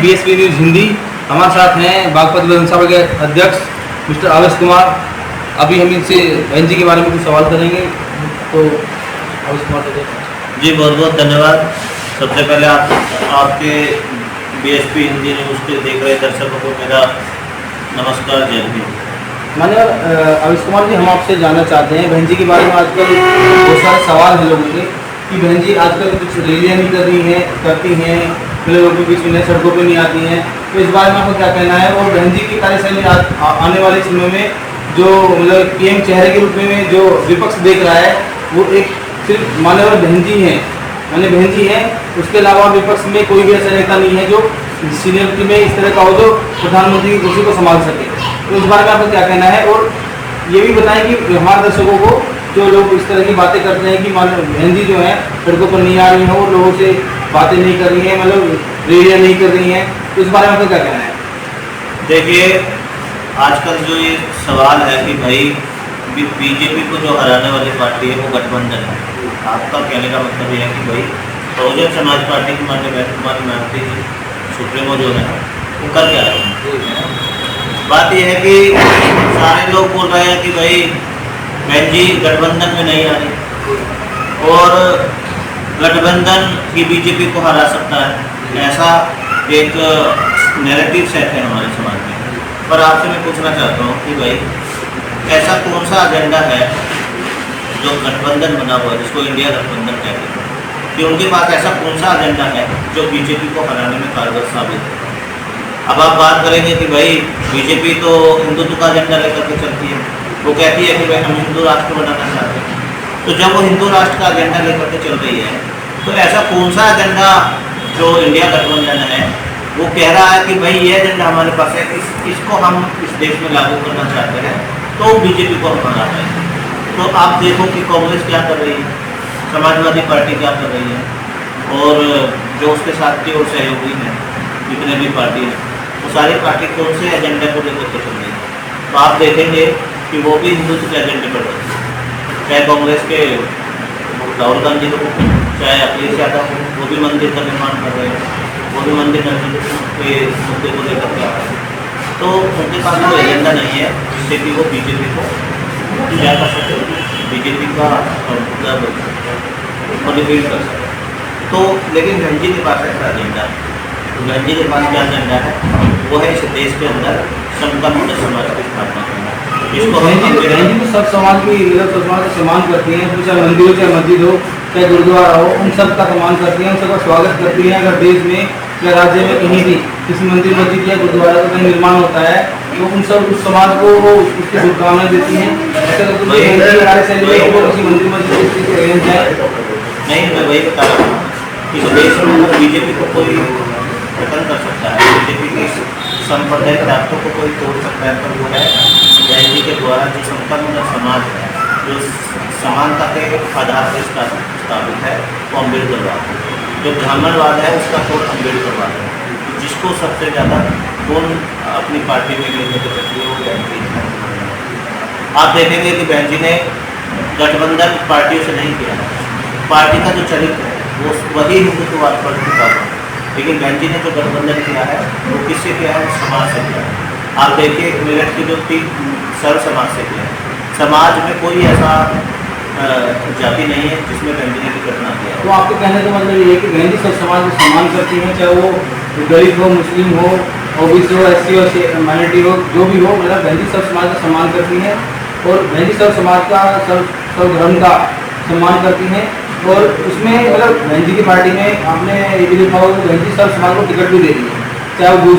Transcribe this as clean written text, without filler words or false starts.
BSP news Hindi. हमारे साथ हैं बागपत विधानसभा के अध्यक्ष मिस्टर आवेश कुमार। अभी हम इनसे बहन जी के बारे में कुछ सवाल करेंगे। तो आवेश कुमार जी, बहुत बहुत धन्यवाद। सबसे पहले आपके बीएसपी हिंदी न्यूज़ के देख रहे दर्शकों को मेरा नमस्कार, जय हिंद। माननीय आवेश कुमार जी, हम आपसे जानना चाहते हैं बहन जी के बारे में। आजकल बहुत सारे सवाल हैं लोगों के कि बहन जी आजकल कुछ रैलियाँ नहीं कर रही हैं, करती हैं, लोगों के बीच में सड़कों पे नहीं आती हैं, तो इस बारे में आपको क्या कहना है? और बहन जी की कार्यशैली आने वाले समय में जो मतलब पीएम चेहरे के रूप में जो विपक्ष देख रहा है वो एक सिर्फ मान्यवर बहन जी हैं, मान्य बहन जी हैं, उसके अलावा विपक्ष में कोई भी ऐसा नेता नहीं है जो सीनियरिटी में इस तरह का हो जो प्रधानमंत्री की कुर्सी को संभाल सके। तो इस बारे में आपको क्या कहना है? और ये भी बताएं कि हमारे दर्शकों को जो लोग इस तरह की बातें करते हैं कि बहन जी जो है सड़कों पर नहीं आ रही हैं और लोगों से बातें नहीं कर रही हैं, मतलब रैलियाँ नहीं कर रही हैं, तो इस बारे में आपको क्या कहना है? देखिए, आजकल जो ये सवाल है कि भाई बीजेपी को जो हराने वाली पार्टी है वो गठबंधन है। आपका कहने का मतलब ये है कि भाई बहुजन समाज पार्टी की माननीय सुप्रीमो जो है वो कर क्या रहे हैं। बात यह है कि सारे लोग बोल रहे हैं कि भाई बहन जी गठबंधन में नहीं आ रही और गठबंधन की बीजेपी को हरा सकता है, ऐसा एक नैरेटिव सेट है हमारे समाज में। पर आपसे मैं पूछना चाहता हूँ कि भाई ऐसा कौन सा एजेंडा है जो गठबंधन बना हुआ है, जिसको इंडिया गठबंधन कहते हैं, कि उनके पास ऐसा कौन सा एजेंडा है जो बीजेपी को हराने में कारगर साबित है? अब आप बात करेंगे कि भाई बीजेपी तो हिंदुत्व का एजेंडा लेकर के चलती है, वो कहती है कि भाई हम हिंदू राष्ट्र बनाना चाहते हैं। तो जब वो हिंदू राष्ट्र का एजेंडा लेकर के चल रही है तो ऐसा कौन सा एजेंडा जो इंडिया गठबंधन है वो कह रहा है कि भाई ये एजेंडा हमारे पास है, इसको हम इस देश में लागू करना चाहते हैं, तो बीजेपी को हम हराते हैं। तो आप देखो कि कांग्रेस क्या कर रही है, समाजवादी पार्टी क्या कर रही है, और जो उसके साथ की और सहयोगी हैं जितने भी पार्टी हैं वो सारी पार्टी कौन से एजेंडे को लेकर के चल रही है। तो आप देखेंगे कि वो भी हिंदुत्व के एजेंडे पर रही है, चाहे कांग्रेस के राहुल गांधी हो, चाहे अखिलेश यादव हो, वो भी मंदिर का निर्माण कर रहे हैं, वो भी मंदिर के मुद्दे को लेकर के आ रहे हैं। तो उनके पास कोई एजेंडा नहीं है जिससे कि वो बीजेपी को क्या कर सके, बीजेपी का मतलब मोटिवेट कर सके। तो लेकिन बहन जी के पास ऐसा एजेंडा है। तो बहन जी के पास क्या एजेंडा है? वो है इस देश के अंदर समता समाज की स्थापना करना। इसको बहन जी तो सब समाज की सब समाज का सम्मान करती हैं, चाहे मंदिर हो, चाहे मस्जिद हो, चाहे गुरुद्वारा हो, उन सब का सम्मान करती हैं, उन सबका स्वागत करती हैं। अगर देश में या राज्य में कहीं भी किसी मंदिर मस्जिद या गुरुद्वारा का निर्माण होता है तो उन सब उस समाज को वो उसकी शुभकामनाएं देती हैं। ऐसा किसी मंदिर मस्जिद नहीं, मैं वही बता रहा हूँ कि देश में अगर बीजेपी को कोई खत्म कर सकता है, बीजेपी की सांप्रदायिक ताकतों को कोई तोड़ सकता है, तो वो है बहन जी के द्वारा जो संपन्न समाज है, जो समानता के आधार पर स्थापित है, वो अम्बेडकरवाद है। जो ब्राह्मणवाद है उसका तोड़ अम्बेडकरवाद है। जिसको सबसे ज़्यादा कौन अपनी पार्टी में लेकर के चलती है वो बहन जी। आप देखेंगे कि बहन जी ने गठबंधन पार्टियों से नहीं किया, पार्टी का जो चरित्र है वो वही हिंदुत्ववाद पर टिका हुआ, लेकिन बहन जी ने जो गठबंधन किया है वो किससे किया है? समाज से किया है। आप देखिए मेरठ की जो 3 सर्व समाज से किया है। समाज में कोई ऐसा जाति नहीं है जिसमें बहन जी ने भी घटना किया है। तो आपके कहने का मतलब ये है कि बहन जी सब समाज को सम्मान करती हैं, चाहे वो दलित हो, मुस्लिम हो, ओबीसी हो, एससी हो, माइनॉरिटी हो, जो भी हो, मतलब बहन जी सब समाज का सम्मान करती हैं और बहन जी सब समाज का सब धर्म का सम्मान करती हैं। और उसमें मतलब बहन जी की पार्टी में आपने ये भी देखा होगा कि बहन जी सब समाज को टिकट भी दे दी है, चाहे वो